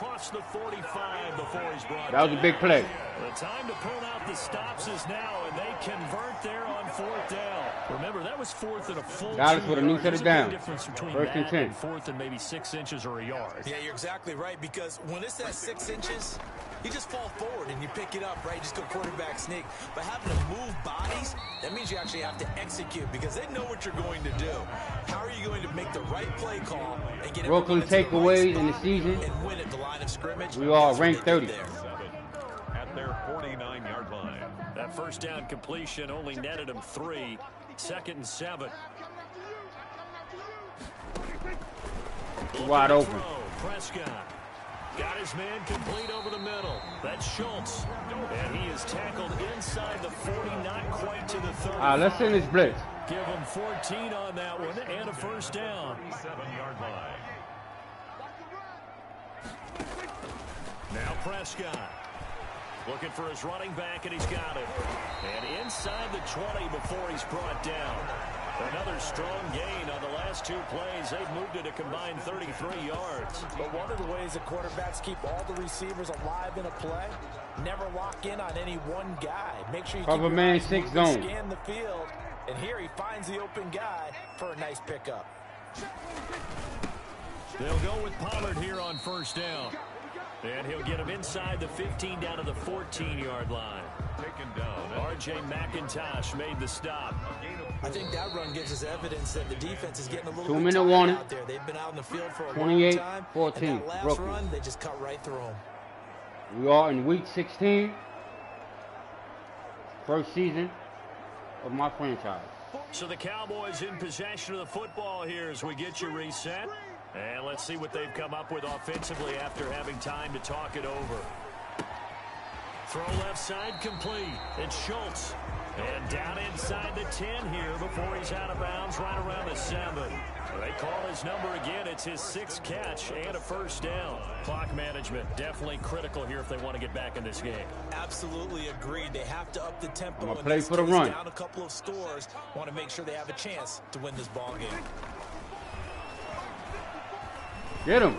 That was a big play. The time to pull out the stops is now, and they convert there on 4th down. Remember, that was 4th and a full. Dallas with a new set of downs. Difference between 1st and 10. And 4th and maybe 6 inches or a yard. Yeah, you're exactly right, because when it's at 6 inches, you just fall forward and you pick it up, right? You just go quarterback sneak. But having to move bodies, that means you actually have to execute because they know what you're going to do. How are you going to make the right play call and get Brooklyn takeaways in the season? And win at the line of scrimmage? We are ranked 30. At their 49-yard line. That first down completion only netted him 3. 2nd and 7. Wide open. Prescott got his man complete over the middle. That's Schultz. And he is tackled inside the 40, not quite to the 30. Let's send this blitz. Give him 14 on that one and a first down. 7-yard line. Now Prescott. Looking for his running back, and he's got it. And inside the 20 before he's brought down. Another strong gain on the last 2 plays. They've moved it a combined 33 yards. But one of the ways that quarterbacks keep all the receivers alive in a play, never lock in on any one guy. Make sure you keep your man 6 zone. Scan the field, and here he finds the open guy for a nice pickup. They'll go with Pollard here on first down. And he'll get him inside the 15 down to the 14-yard line. Taken down. R.J. McIntosh made the stop. I think that run gives us evidence that the defense is getting a little 2-minute bit warning. out there. They've been out in the field for a 28, long time. 14. And that last Brooklyn. run, they just cut right through him. We are in week 16. First season of my franchise. So the Cowboys in possession of the football here as we get you reset. And let's see what they've come up with offensively after having time to talk it over. Throw left side complete. It's Schultz. And down inside the 10 here before he's out of bounds right around the 7. They call his number again. It's his 6th catch and a first down. Clock management definitely critical here if they want to get back in this game. Absolutely agreed. They have to up the tempo. I'm gonna play for the run. Down a couple of scores. Want to make sure they have a chance to win this ball game. Get him.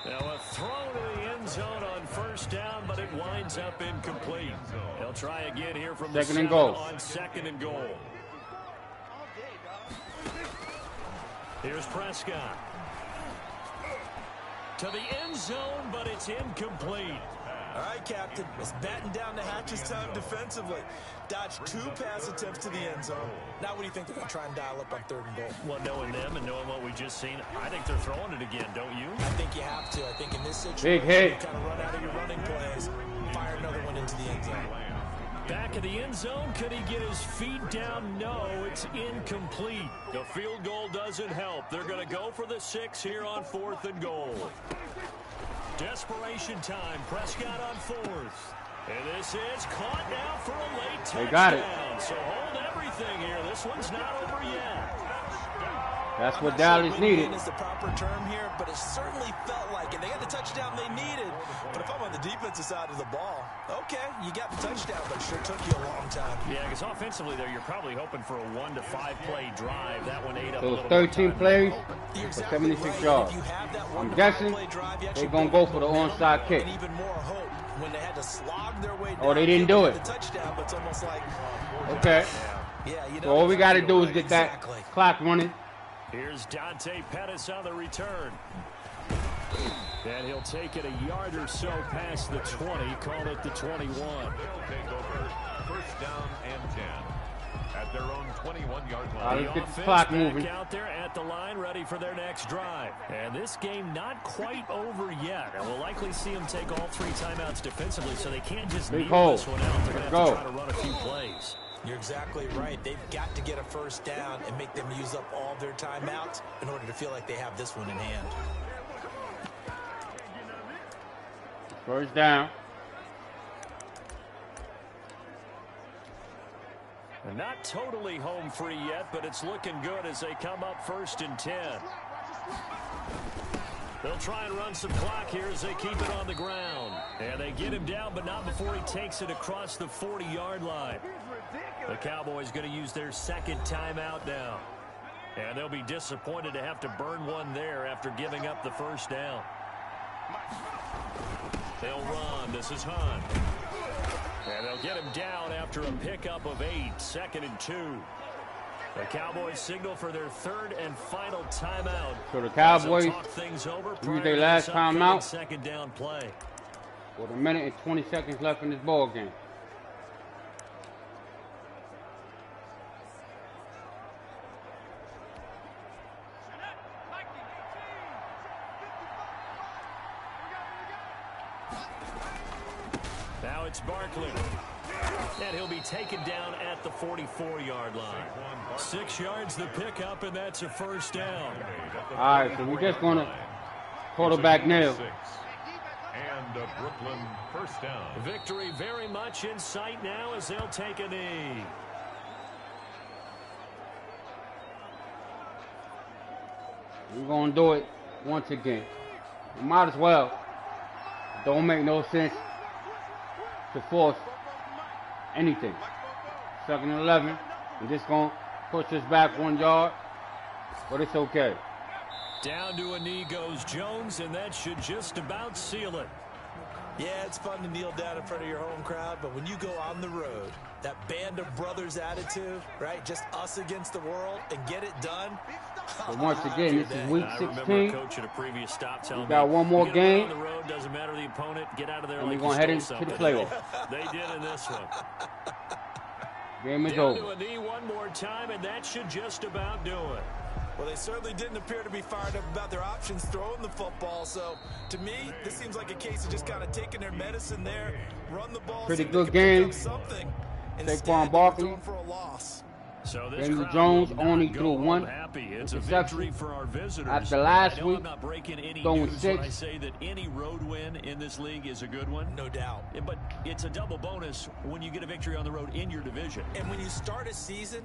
Now a throw to the end zone on first down, but it winds up incomplete. They'll try again here from the 7 on 2nd and goal. Here's Prescott. To the end zone, but it's incomplete. All right, Captain. It's batting down the hatches time defensively. Dodged 2 pass attempts to the end zone. Now what do you think they're going to try and dial up on 3rd and goal? Well, knowing them and knowing what we just seen, I think they're throwing it again, don't you? I think you have to. I think in this situation, big hit. You kind of run out of your running plays, fire another one into the end zone. Back of the end zone, could he get his feet down? No, it's incomplete. The field goal doesn't help. They're going to go for the 6 here on 4th and goal. Desperation time. Prescott on 4th. And this is caught now for a late touchdown. They got it. So hold everything here. This one's not over yet. That's what Dallas needed. Is the proper term here, but it certainly felt like it. They got the touchdown they needed. But if I'm on the defensive side of the ball, okay, you got the touchdown, but it sure took you a long time. Yeah, because offensively there, you're probably hoping for a 1 to 5 play drive. That one ate up So a little 13 plays You're for exactly 76 right. yards. If you have that I'm 1 to 5 guessing play drive, you they're actually going to build go for the momentum onside kick. and even more hope when they had to slog their way down. Oh, they didn't do it. The touchdown, but it's almost like, Okay. yeah, you know, So all we got to do is get exactly. that clock running. Here's Dante Pettis on the return. And he'll take it a yard or so past the 20, call it the 21. They'll take over. First down and 10 at their own 21-yard line. Let's get the clock moving. Out there at the line, ready for their next drive. And this game not quite over yet. And we'll likely see them take all 3 timeouts defensively, so they can't just Big kneel hole. this one out. They're going to have to try to run a few plays. You're exactly right. They've got to get a first down and make them use up all their timeouts in order to feel like they have this one in hand. First down. Not totally home free yet, but it's looking good as they come up 1st and 10. They'll try and run some clock here as they keep it on the ground. And they get him down, but not before he takes it across the 40-yard line. The Cowboys going to use their 2nd timeout now. And they'll be disappointed to have to burn one there after giving up the 1st down. They'll run. This is Hunt. And they'll get him down after a pickup of 8, 2nd and 2. The Cowboys signal for their 3rd and final timeout. So the Cowboys use their last timeout. 2nd down play. With 1 minute and 20 seconds left in this ball game. Now it's Barkley. And he'll be taken down at the 44-yard line. 6 yards the pickup, and that's a 1st down. All right, so we're just going to quarterback now. And a Brooklyn 1st down. Victory very much in sight now as they'll take a knee. We're going to do it once again. We might as well. Don't make no sense to force anything. 2nd and 11. We're just going to push us back 1 yard, but it's okay. Down to a knee goes Jones, and that should just about seal it. Yeah, it's fun to kneel down in front of your home crowd, but when you go on the road, that band of brothers attitude, right? Just us against the world and get it done. But once again, this is week 16. I remember a coach at a previous stop telling we got one more game. On the road, doesn't matter the opponent, get out of there. And like we're going to head into the playoff. They did in this one. Game is Down over. to a knee one more time, and that should just about do it. Well, they certainly didn't appear to be fired up about their options throwing the football. So, to me, this seems like a case of just kind of taking their medicine there, run the ball. Pretty good game. Saquon Barkley. For a loss. So this Daniel Jones only threw one It's a interception. victory for our visitors. After last week, I'm not breaking any going news 6. when I say that any road win in this league is a good one. No doubt. Yeah, but it's a double bonus when you get a victory on the road in your division. And when you start a season,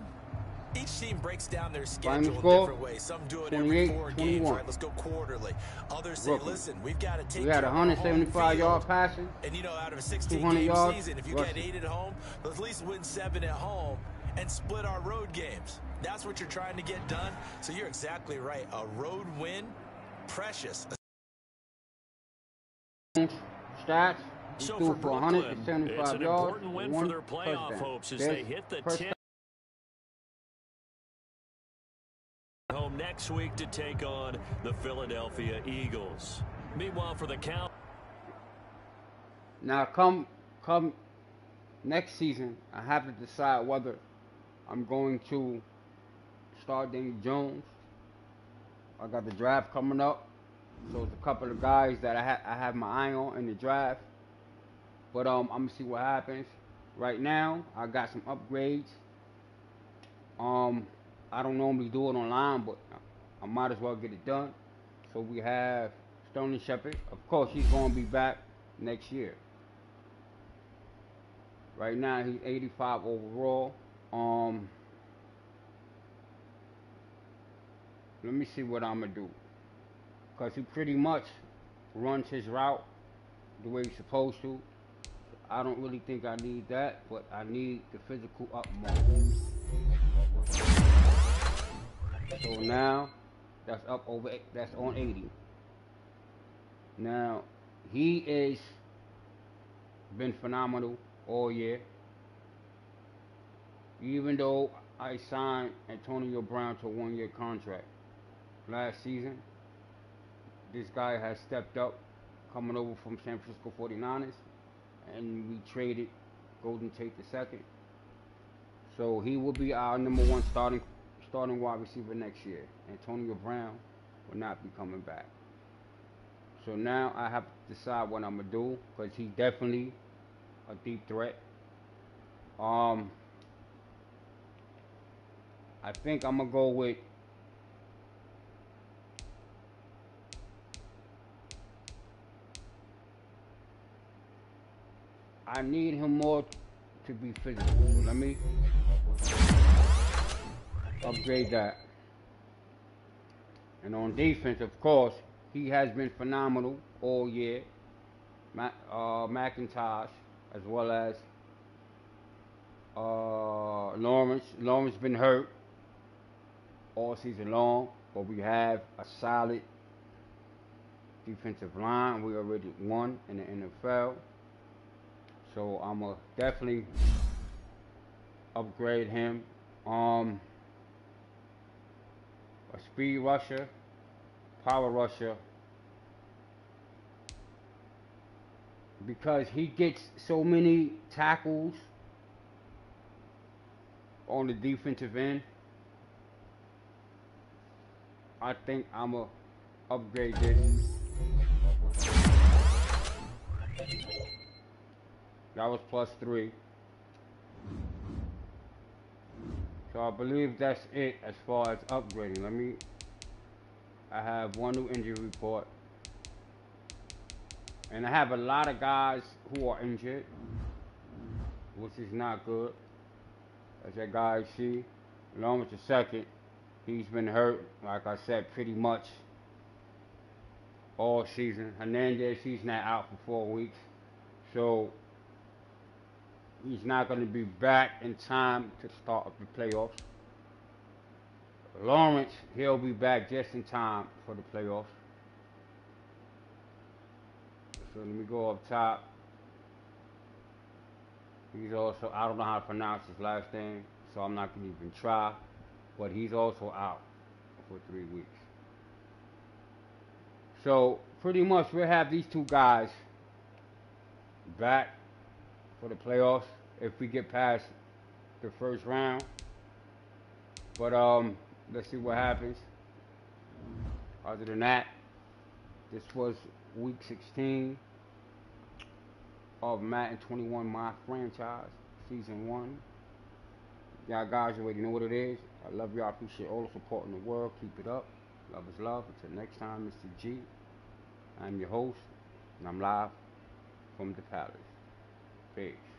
each team breaks down their schedule in different ways. Some do it every 4 games, right? Let's go quarterly. Others say, listen, we've got to take. We had 175-yard passing. And you know, out of a 16-game yards season, if you get 8 at home, let's at least win 7 at home and split our road games. That's what you're trying to get done. So you're exactly right. A road win, precious. Stats. So threw for for Brooklyn, 175 it's an yards. important win for their playoff hopes as they hit the 10. Home next week to take on the Philadelphia Eagles. Meanwhile, for the Cowboys. Now, come next season, I have to decide whether I'm going to start Daniel Jones. I got the draft coming up, so there's a couple of guys that I have my eye on in the draft. But I'm gonna see what happens. Right now, I got some upgrades. I don't normally do it online, but I might as well get it done. So we have Sterling Shepard. Of course, he's going to be back next year. Right now, he's 85 overall. Let me see what I'm going to do. Because he pretty much runs his route the way he's supposed to. I don't really think I need that, but I need the physical up more. So now, that's up over, that's on 80. Now, he is been phenomenal all year. Even though I signed Antonio Brown to a 1-year contract last season, this guy has stepped up, coming over from San Francisco 49ers, and we traded Golden Tate II. So he will be our #1 starting wide receiver next year. Antonio Brown will not be coming back. So now I have to decide what I'm going to do, because he's definitely a deep threat. I think I'm going to go with I need him more to be physical. Let me Upgrade that. And on defense, of course, he has been phenomenal all year. McIntosh, as well as Lawrence. Lawrence been hurt all season long, but we have a solid defensive line. We already won in the NFL. So I'm going to definitely upgrade him. A speed rusher, power rusher, because he gets so many tackles on the defensive end. I think I'm going to upgrade this. That was +3. So I believe that's it as far as upgrading. I have one new injury report. And I have a lot of guys who are injured, which is not good. As that guy see, Lawrence II, he's been hurt, like I said, pretty much all season. Hernandez, he's not out for 4 weeks. So he's not going to be back in time to start the playoffs. Lawrence, he'll be back just in time for the playoffs. So let me go up top. He's also, I don't know how to pronounce his last name, so I'm not going to even try. But he's also out for 3 weeks. So pretty much we'll have these two guys back for the playoffs if we get past the first round. But let's see what happens. Other than that, this was week 16 of Madden 21 My Franchise Season 1. Y'all guys already know what it is. I love y'all. I appreciate all the support in the world. Keep it up. Love is love. Until next time, Mr. G. I'm your host, and I'm live from the Palace. Peace.